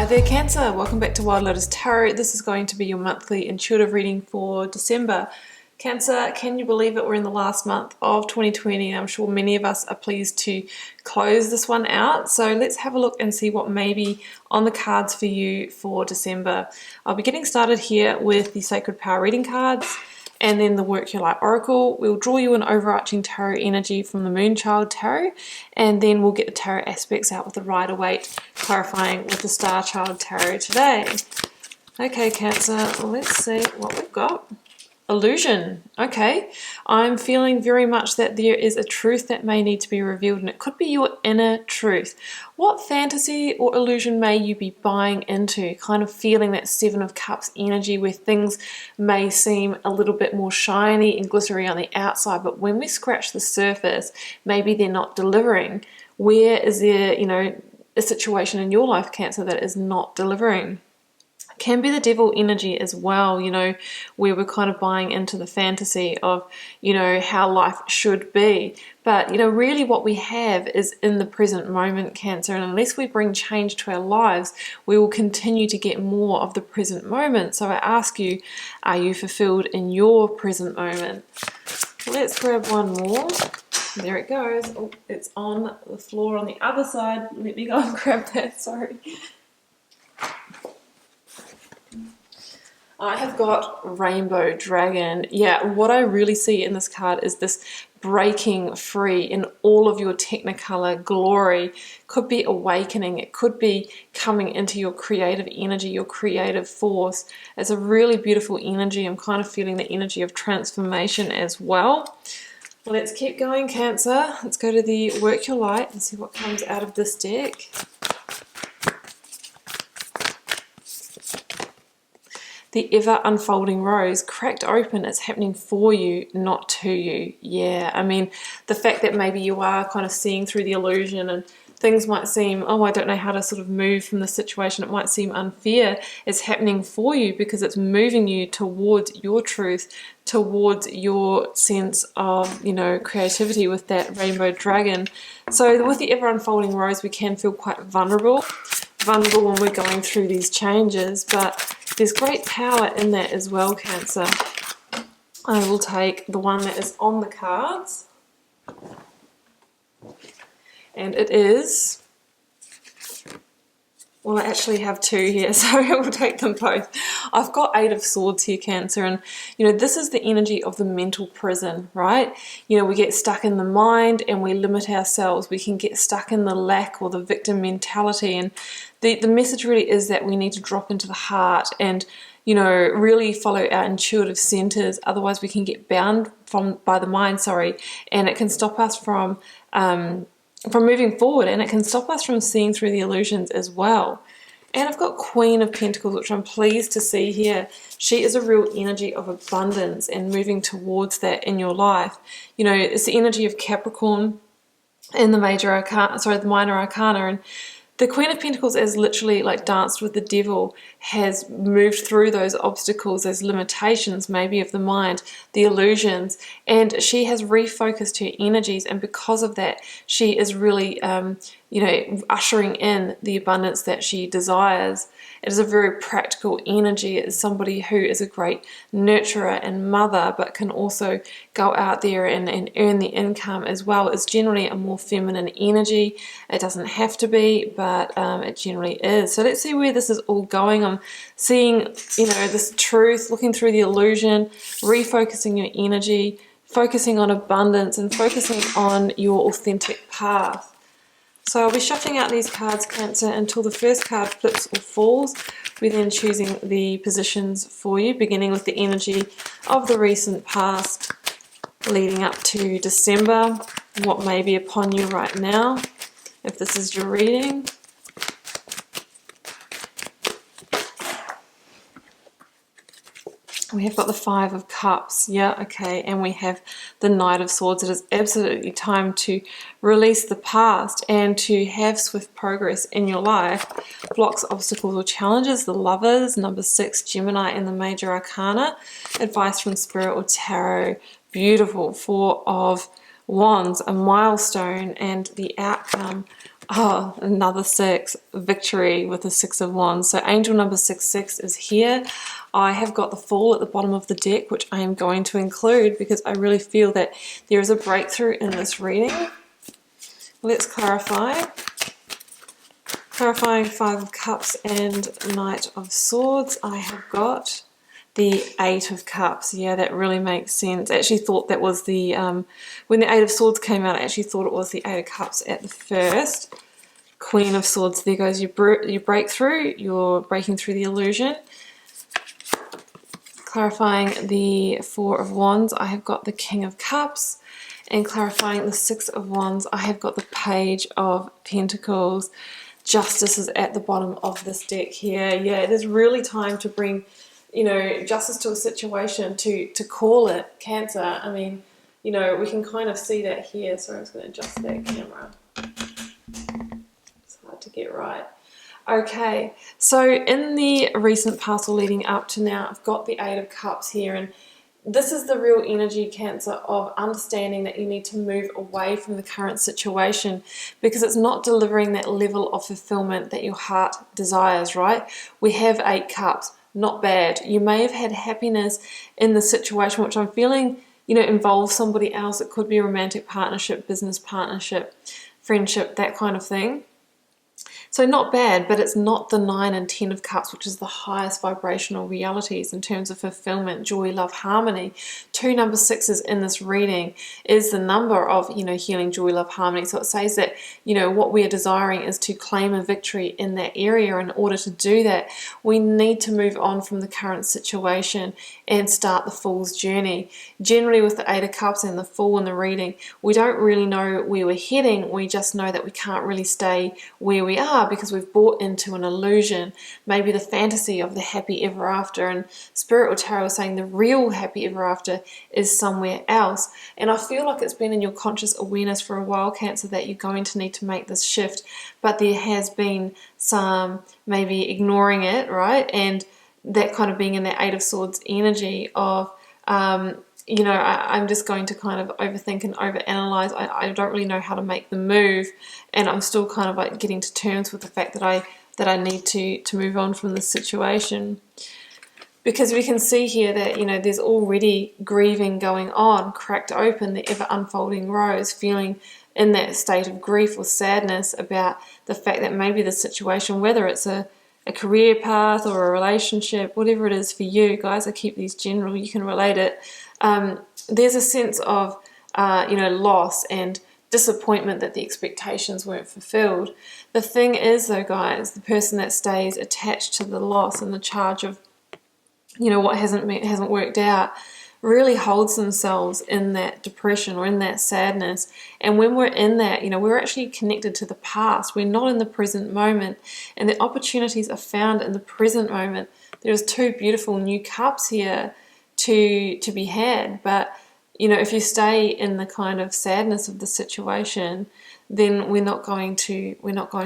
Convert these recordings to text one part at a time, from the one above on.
there Cancer, welcome back to Wild Lotus Tarot. This is going to be your monthly intuitive reading for December. Cancer, can you believe it? We're in the last month of 2020. I'm sure many of us are pleased to close this one out. So let's have a look and see what may be on the cards for you for December. I'll be getting started here with the Sacred Power reading cards and then the Work Your Light Oracle. We'll draw you an overarching tarot energy from the Moonchild Tarot, and then we'll get the tarot aspects out with the Rider-Waite, clarifying with the Star Child Tarot today. Okay, Cancer, let's see what we've got. Illusion. Okay, I'm feeling very much that there is a truth that may need to be revealed, and it could be your inner truth. What fantasy or illusion may you be buying into? Kind of feeling that Seven of Cups energy where things may seem a little bit more shiny and glittery on the outside, but when we scratch the surface, maybe they're not delivering. Where is there, a situation in your life, Cancer, that is not delivering? Can be the devil energy as well, where we're kind of buying into the fantasy of, how life should be. But, really what we have is in the present moment, Cancer, and unless we bring change to our lives, we will continue to get more of the present moment. So I ask you, are you fulfilled in your present moment? Let's grab one more. There it goes. Oh, it's on the floor on the other side. Let me go and grab that, sorry. I have got Rainbow Dragon. Yeah, what I really see in this card is this breaking free in all of your Technicolor glory. Could be awakening. It could be coming into your creative energy, your creative force. It's a really beautiful energy. I'm kind of feeling the energy of transformation as well. Let's keep going, Cancer. Let's go to the Work Your Light and see what comes out of this deck. The ever unfolding rose, cracked open. It's happening for you, not to you. Yeah, I mean, the fact that maybe you are kind of seeing through the illusion and things might seem, oh, I don't know how to sort of move from the situation. It might seem unfair. It's happening for you because it's moving you towards your truth, towards your sense of, creativity with that Rainbow Dragon. So with the ever unfolding rose, we can feel quite vulnerable when we're going through these changes, but there's great power in that as well, Cancer. I will take the one that is on the cards, and it is, well, I actually have two here, so I will take them both. I've got Eight of Swords here, Cancer, and this is the energy of the mental prison, right? We get stuck in the mind and we limit ourselves. We can get stuck in the lack or the victim mentality, and the message really is that we need to drop into the heart and really follow our intuitive centers. Otherwise we can get bound by the mind, and it can stop us from moving forward, and it can stop us from seeing through the illusions as well. And I've got Queen of Pentacles, which I'm pleased to see here. She is a real energy of abundance and moving towards that in your life. It's the energy of Capricorn in the the minor arcana, and the Queen of Pentacles has literally danced with the devil, has moved through those obstacles, those limitations maybe of the mind, the illusions, and she has refocused her energies, and because of that she is really ushering in the abundance that she desires. It is a very practical energy. It is somebody who is a great nurturer and mother, but can also go out there and earn the income as well. It's generally a more feminine energy. It doesn't have to be, but it generally is. So let's see where this is all going. I'm seeing, this truth, looking through the illusion, refocusing your energy, focusing on abundance, and focusing on your authentic path. So I'll be shuffling out these cards, Cancer, until the first card flips or falls. We're then choosing the positions for you, beginning with the energy of the recent past, leading up to December, what may be upon you right now, if this is your reading. We have got the Five of Cups, yeah, okay, and we have the Knight of Swords. It is absolutely time to release the past and to have swift progress in your life. Blocks, obstacles, or challenges. The Lovers, number 6, Gemini, and the Major Arcana. Advice from Spirit or Tarot. Beautiful. Four of Wands, a milestone, and the outcome Oh, another 6, victory with the 6 of Wands. So angel number 66 is here. I have got the Fool at the bottom of the deck, which I am going to include because I really feel that there is a breakthrough in this reading. Let's clarify. Clarifying 5 of Cups and Knight of Swords. I have got the 8 of Cups. Yeah, that really makes sense. I actually thought that was the, when the 8 of Swords came out, I actually thought it was the 8 of Cups at the first. Queen of Swords, there goes your breakthrough. You're breaking through the illusion. Clarifying the 4 of Wands, I have got the King of Cups. And clarifying the 6 of Wands, I have got the Page of Pentacles. Justice is at the bottom of this deck here. Yeah, it is really time to bring, you know, justice to a situation, to call it, Cancer. I mean, you know, we can kind of see that here. Sorry, I'm just going to adjust that camera. It's hard to get right. Okay, so in the recent past or leading up to now, I've got the 8 of Cups here, and this is the real energy, Cancer, of understanding that you need to move away from the current situation because it's not delivering that level of fulfillment that your heart desires, right? We have 8 Cups, not bad. You may have had happiness in the situation, which I'm feeling, you know, involves somebody else. It could be a romantic partnership, business partnership, friendship, that kind of thing. So not bad, but it's not the 9 and 10 of Cups, which is the highest vibrational realities in terms of fulfillment, joy, love, harmony. 2 number 6s in this reading is the number of, you know, healing, joy, love, harmony. So it says that, you know, what we are desiring is to claim a victory in that area. In order to do that, we need to move on from the current situation and start the Fool's journey. Generally with the 8 of Cups and the Fool in the reading, we don't really know where we're heading. We just know that we can't really stay where we are because we've bought into an illusion, maybe the fantasy of the happy ever after, and Spirit or Tarot is saying the real happy ever after is somewhere else. And I feel like it's been in your conscious awareness for a while, Cancer, that you're going to need to make this shift, but there has been some maybe ignoring it, right? And that kind of being in that 8 of Swords energy of you know, I'm just going to kind of overthink and overanalyze. I don't really know how to make the move, and I'm still kind of like getting to terms with the fact that I need to move on from this situation. Because we can see here that, you know, there's already grieving going on, cracked open, the ever unfolding rose, feeling in that state of grief or sadness about the fact that maybe the situation, whether it's a career path or a relationship, whatever it is for you, guys, I keep these general, you can relate it. There's a sense of, you know, loss and disappointment that the expectations weren't fulfilled. The thing is, though, guys, the person that stays attached to the loss and the charge of, you know, what hasn't worked out really holds themselves in that depression or in that sadness. And when we're in that, you know, we're actually connected to the past. We're not in the present moment, and the opportunities are found in the present moment. There's 2 beautiful new cups here to be had, but you know, if you stay in the kind of sadness of the situation, then we're not going to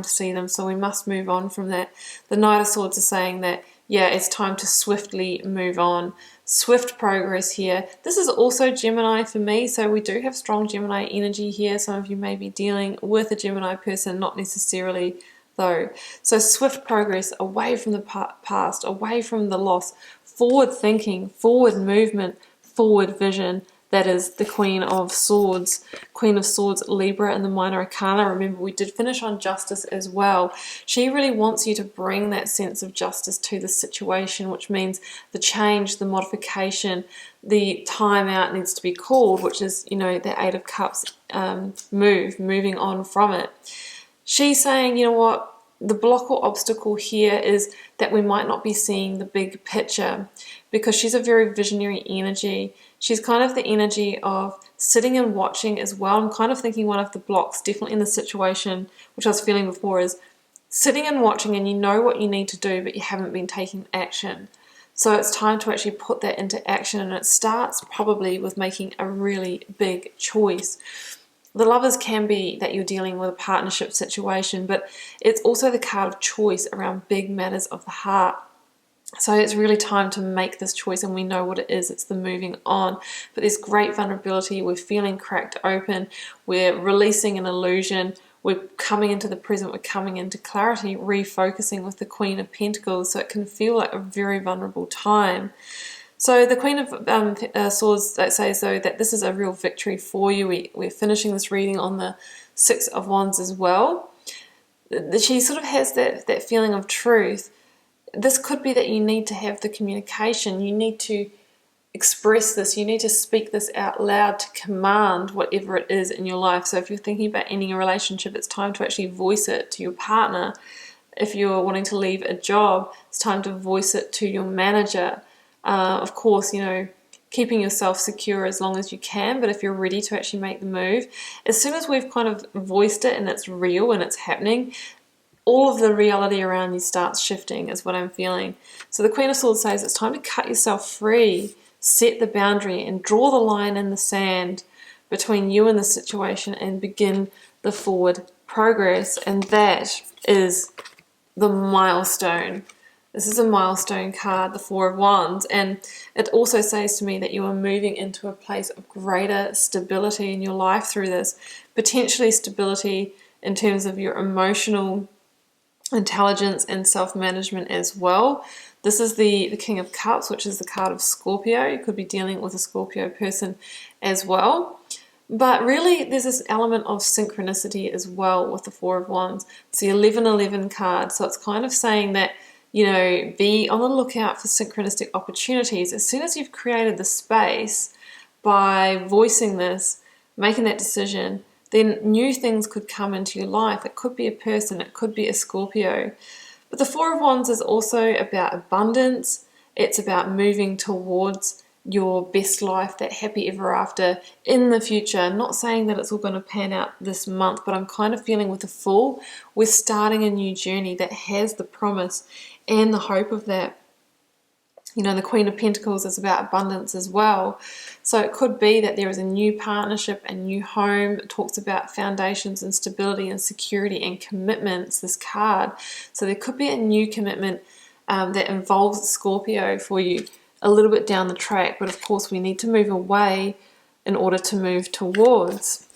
see them. So we must move on from that. The Knight of Swords is saying that, yeah, it's time to swiftly move on. Swift progress here. This is also Gemini for me, so we do have strong Gemini energy here. Some of you may be dealing with a Gemini person, not necessarily though. So swift progress away from the past, away from the loss, forward thinking, forward movement, forward vision. That is the Queen of Swords. Queen of Swords, Libra, and the Minor Arcana. Remember, we did finish on justice as well. She really wants you to bring that sense of justice to the situation, which means the change, the modification, the time out needs to be called, which is, you know, the 8 of Cups moving on from it. She's saying, you know what, the block or obstacle here is that we might not be seeing the big picture, because she's a very visionary energy. She's kind of the energy of sitting and watching as well. I'm kind of thinking one of the blocks, definitely in the situation, which I was feeling before, is sitting and watching and you know what you need to do, but you haven't been taking action. So it's time to actually put that into action, and it starts probably with making a really big choice. The Lovers can be that you're dealing with a partnership situation, but it's also the card of choice around big matters of the heart. So it's really time to make this choice, and we know what it is. It's the moving on. But there's great vulnerability. We're feeling cracked open. We're releasing an illusion. we're coming into the present, we're coming into clarity, refocusing with the Queen of Pentacles, so it can feel like a very vulnerable time. So the Queen of Swords says, though, that this is a real victory for you. We're finishing this reading on the Six of Wands as well. She sort of has that feeling of truth. This could be that you need to have the communication. You need to express this. You need to speak this out loud to command whatever it is in your life. So if you're thinking about ending a relationship, it's time to actually voice it to your partner. If you're wanting to leave a job, it's time to voice it to your manager. Of course, keeping yourself secure as long as you can, but if you're ready to actually make the move, as soon as we've kind of voiced it and it's real and it's happening, all of the reality around you starts shifting, is what I'm feeling. So the Queen of Swords says it's time to cut yourself free, set the boundary and draw the line in the sand between you and the situation and begin the forward progress. And that is the milestone. This is a milestone card, the Four of Wands, and it also says to me that you are moving into a place of greater stability in your life through this. Potentially stability in terms of your emotional intelligence and self-management as well. This is the King of Cups, which is the card of Scorpio. You could be dealing with a Scorpio person as well. But really, there's this element of synchronicity as well with the Four of Wands. It's the 11-11 card, so it's kind of saying that be on the lookout for synchronistic opportunities. As soon as you've created the space by voicing this, making that decision, then new things could come into your life. It could be a person, it could be a Scorpio. But the Four of Wands is also about abundance. It's about moving towards your best life, that happy ever after in the future. I'm not saying that it's all going to pan out this month, but I'm kind of feeling with the Fool, we're starting a new journey that has the promise and the hope of that. The Queen of Pentacles is about abundance as well. So it could be that there is a new partnership, a new home. It talks about foundations and stability and security and commitments, this card. So there could be a new commitment that involves Scorpio for you a little bit down the track. But of course, we need to move away in order to move towards.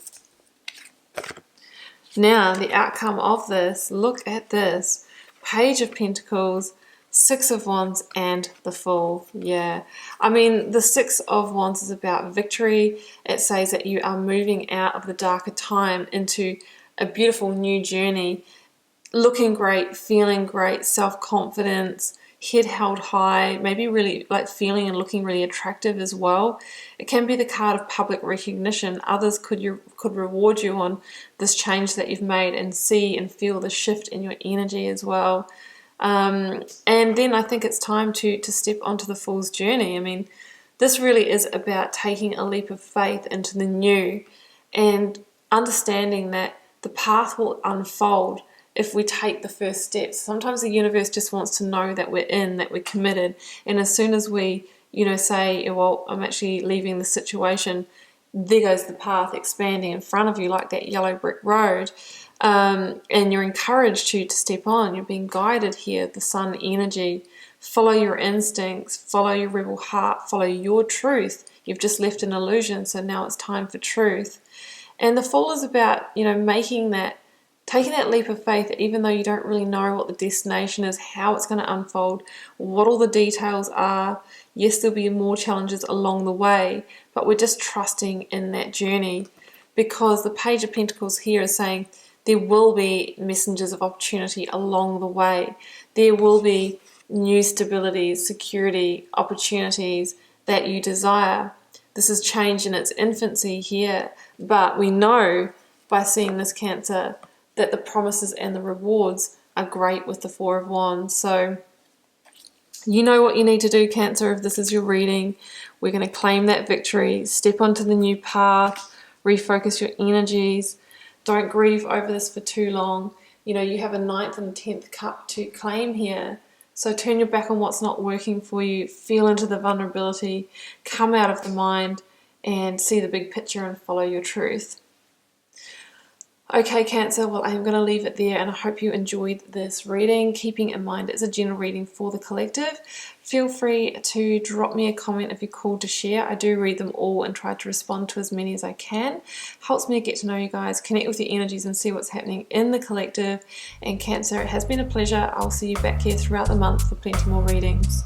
Now, the outcome of this, look at this. Page of Pentacles, Six of Wands, and the Fool. Yeah. I mean, the Six of Wands is about victory. It says that you are moving out of the darker time into a beautiful new journey. Looking great, feeling great, self-confidence, head held high, maybe really like feeling and looking really attractive as well. It can be the card of public recognition. Others could reward you on this change that you've made and see and feel the shift in your energy as well. And then I think it's time to step onto the Fool's journey. I mean, this really is about taking a leap of faith into the new and understanding that the path will unfold if we take the first steps. Sometimes the universe just wants to know that we're in, that we're committed. And as soon as we, say, well, I'm actually leaving the situation, there goes the path expanding in front of you like that yellow brick road. And you're encouraged to step on. You're being guided here, the sun energy. Follow your instincts, follow your rebel heart, follow your truth. You've just left an illusion, so now it's time for truth. And the Fool is about, taking that leap of faith, even though you don't really know what the destination is, how it's going to unfold, what all the details are. Yes, there'll be more challenges along the way, but we're just trusting in that journey, because the Page of Pentacles here is saying there will be messengers of opportunity along the way. There will be new stability, security, opportunities that you desire. This is change in its infancy here, but we know by seeing this Cancer that the promises and the rewards are great with the Four of Wands. So you know what you need to do, Cancer, if this is your reading. We're going to claim that victory, step onto the new path, refocus your energies. Don't grieve over this for too long. You have a 9th and 10th cup to claim here. So turn your back on what's not working for you, feel into the vulnerability, come out of the mind and see the big picture and follow your truth. Okay, Cancer, well, I'm going to leave it there, and I hope you enjoyed this reading. Keeping in mind it's a general reading for the collective. Feel free to drop me a comment if you're called to share. I do read them all and try to respond to as many as I can. Helps me to get to know you guys, connect with your energies, and see what's happening in the collective. And Cancer, it has been a pleasure. I'll see you back here throughout the month for plenty more readings.